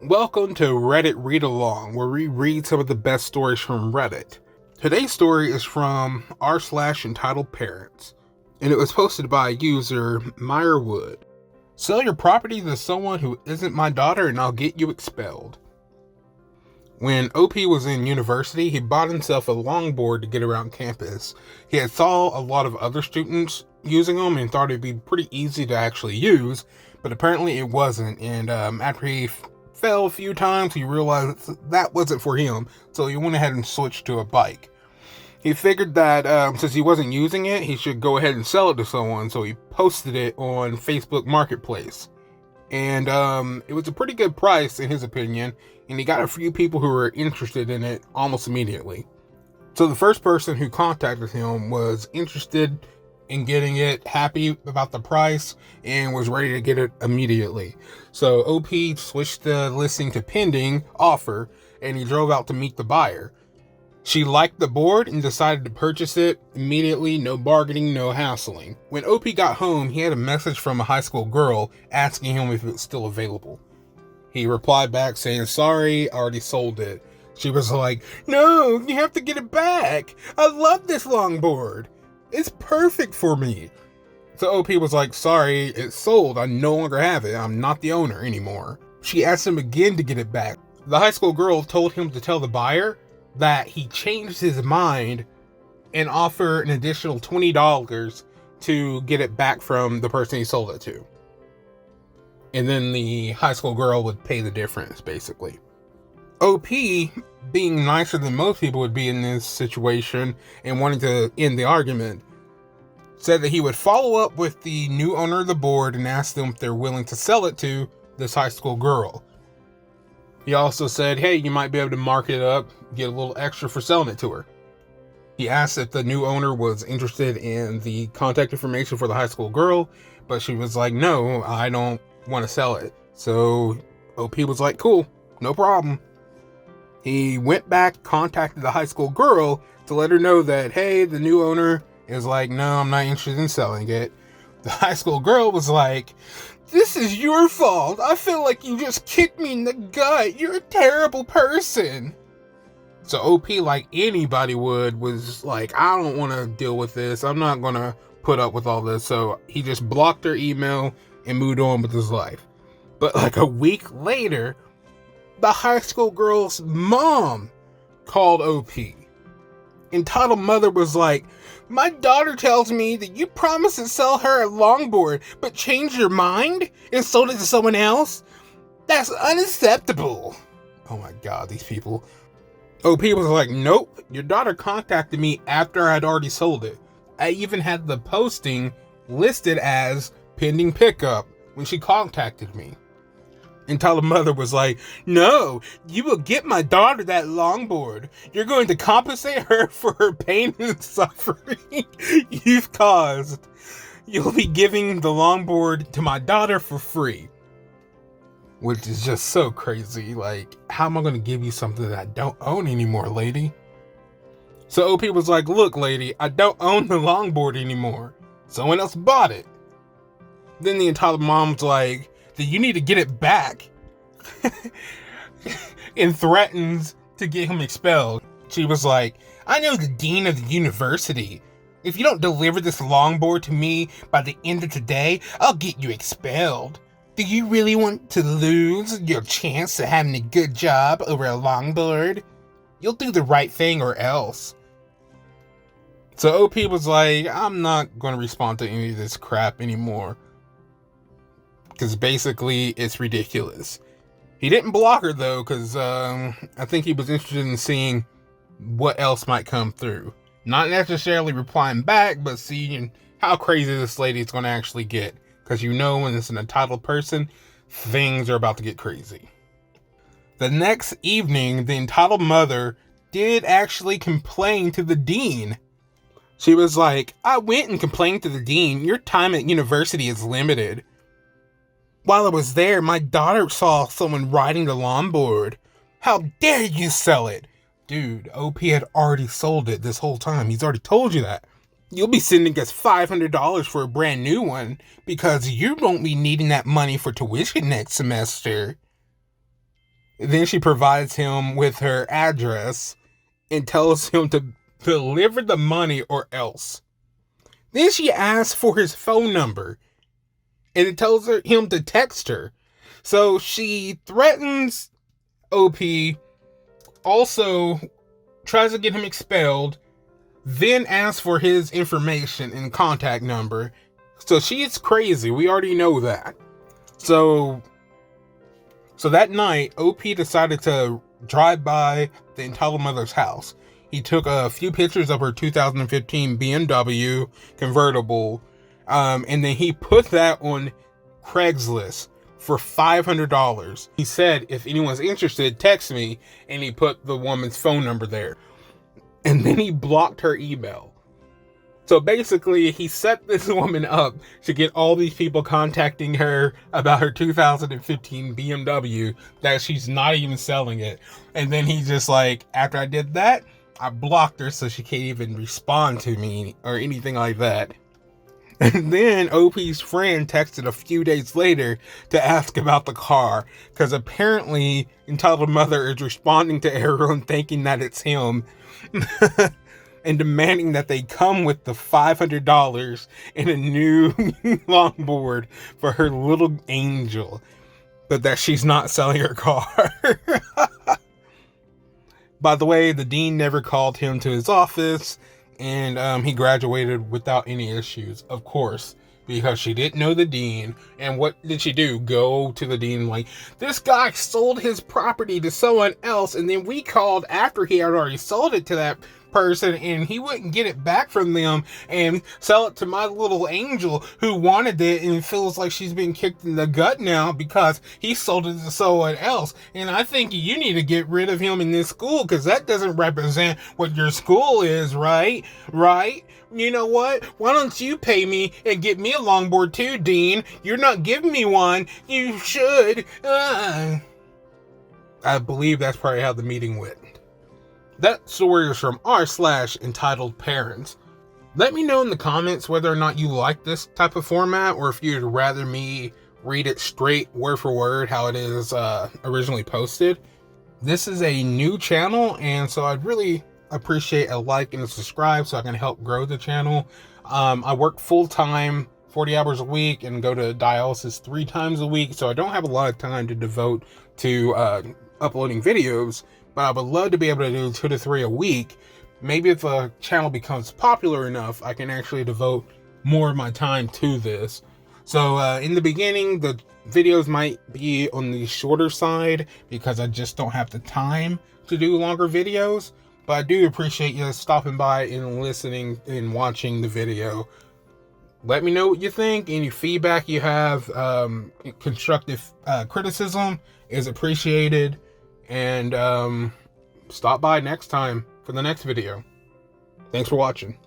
Welcome to Reddit Read Along, where we read some of the best stories from Reddit. Today's story is from r/EntitledParents, and it was posted by user Meyerwood. Sell your property to someone who isn't my daughter and I'll get you expelled. When OP was in university, he bought himself a longboard to get around campus. He had saw a lot of other students using them and thought it'd be pretty easy to actually use, but apparently it wasn't, and after he fell a few times, he realized that wasn't for him, so he went ahead and switched to a bike. He figured that since he wasn't using it, he should go ahead and sell it to someone, so he posted it on Facebook Marketplace. And it was a pretty good price in his opinion, and he got a few people who were interested in it almost immediately. So the first person who contacted him was interested in getting it, happy about the price, and was ready to get it immediately. So OP switched the listing to pending offer, and he drove out to meet the buyer. She liked the board and decided to purchase it immediately, no bargaining, no hassling. When OP got home, he had a message from a high school girl asking him if it was still available. He replied back saying, "Sorry, I already sold it." She was like, "No, you have to get it back. I love this longboard. It's perfect for me." So OP was like, "Sorry, it's sold. I no longer have it. I'm not the owner anymore." She asked him again to get it back. The high school girl told him to tell the buyer that he changed his mind and offer an additional $20 to get it back from the person he sold it to. And then the high school girl would pay the difference, basically. OP, being nicer than most people would be in this situation and wanting to end the argument, said that he would follow up with the new owner of the board and ask them if they're willing to sell it to this high school girl. He also said, hey, you might be able to mark it up, get a little extra for selling it to her. He asked if the new owner was interested in the contact information for the high school girl, but she was like, no, I don't want to sell it. So OP was like, cool, no problem. He went back, contacted the high school girl to let her know that, hey, the new owner is like, no, I'm not interested in selling it. The high school girl was like, this is your fault. I feel like you just kicked me in the gut. You're a terrible person. So OP, like anybody would, was like, I don't want to deal with this. I'm not going to put up with all this. So he just blocked her email and moved on with his life. But like a week later, the high school girl's mom called OP. Entitled mother was like, my daughter tells me that you promised to sell her a longboard, but changed your mind and sold it to someone else? That's unacceptable. Oh my god, these people. OP was like, nope, your daughter contacted me after I'd already sold it. I even had the posting listed as pending pickup when she contacted me. Entitled mother was like, no, you will get my daughter that longboard. You're going to compensate her for her pain and suffering you've caused. You'll be giving the longboard to my daughter for free. Which is just so crazy. Like, how am I going to give you something that I don't own anymore, lady? So OP was like, look, lady, I don't own the longboard anymore. Someone else bought it. Then the entitled mom's like, then you need to get it back. And threatens to get him expelled. She was like, I know the dean of the university. If you don't deliver this longboard to me by the end of today, I'll get you expelled. Do you really want to lose your chance of having a good job over a longboard? You'll do the right thing or else. So OP was like, I'm not going to respond to any of this crap anymore. Because basically, it's ridiculous. He didn't block her, though, because I think he was interested in seeing what else might come through. Not necessarily replying back, but seeing how crazy this lady is going to actually get. Because you know when it's an entitled person, things are about to get crazy. The next evening, the entitled mother did actually complain to the dean. She was like, I went and complained to the dean. Your time at university is limited. While I was there, my daughter saw someone riding the longboard. How dare you sell it? Dude, OP had already sold it this whole time. He's already told you that. You'll be sending us $500 for a brand new one because you won't be needing that money for tuition next semester. Then she provides him with her address and tells him to deliver the money or else. Then she asks for his phone number and it tells him to text her. So she threatens OP, also tries to get him expelled, then asks for his information and contact number. So she's crazy. We already know that. So that night, OP decided to drive by the entitled mother's house. He took a few pictures of her 2015 BMW convertible, and then he put that on Craigslist for $500. He said, if anyone's interested, text me, and he put the woman's phone number there. And then he blocked her email. So basically, he set this woman up to get all these people contacting her about her 2015 BMW that she's not even selling it. And then he's just like, after I did that, I blocked her so she can't even respond to me or anything like that. And then OP's friend texted a few days later to ask about the car, because apparently entitled mother is responding to everyone thinking that it's him. And demanding that they come with the $500 and a new longboard for her little angel, but that she's not selling her car. By the way, the dean never called him to his office, and he graduated without any issues, of course, because she didn't know the dean. And what did she do? Go to the dean like, this guy sold his property to someone else, and then we called after he had already sold it to that person, and he wouldn't get it back from them and sell it to my little angel who wanted it and feels like she's being kicked in the gut now because he sold it to someone else. And I think you need to get rid of him in this school, because that doesn't represent what your school is, right? You know what? Why don't you pay me and get me a longboard too, Dean? You're not giving me one. You should. I believe that's probably how the meeting went. That story is from r/EntitledParents. Let me know in the comments whether or not you like this type of format, or if you'd rather me read it straight word for word how it is originally posted. This is a new channel, and so I'd really appreciate a like and a subscribe so I can help grow the channel. I work full-time, 40 hours a week, and go to dialysis 3 times a week, so I don't have a lot of time to devote to uploading videos, but I would love to be able to do 2 to 3 a week. Maybe if a channel becomes popular enough, I can actually devote more of my time to this. So in the beginning, the videos might be on the shorter side because I just don't have the time to do longer videos. But I do appreciate you stopping by and listening and watching the video. Let me know what you think. Any feedback you have, constructive criticism is appreciated. And stop by next time for the next video. Thanks for watching.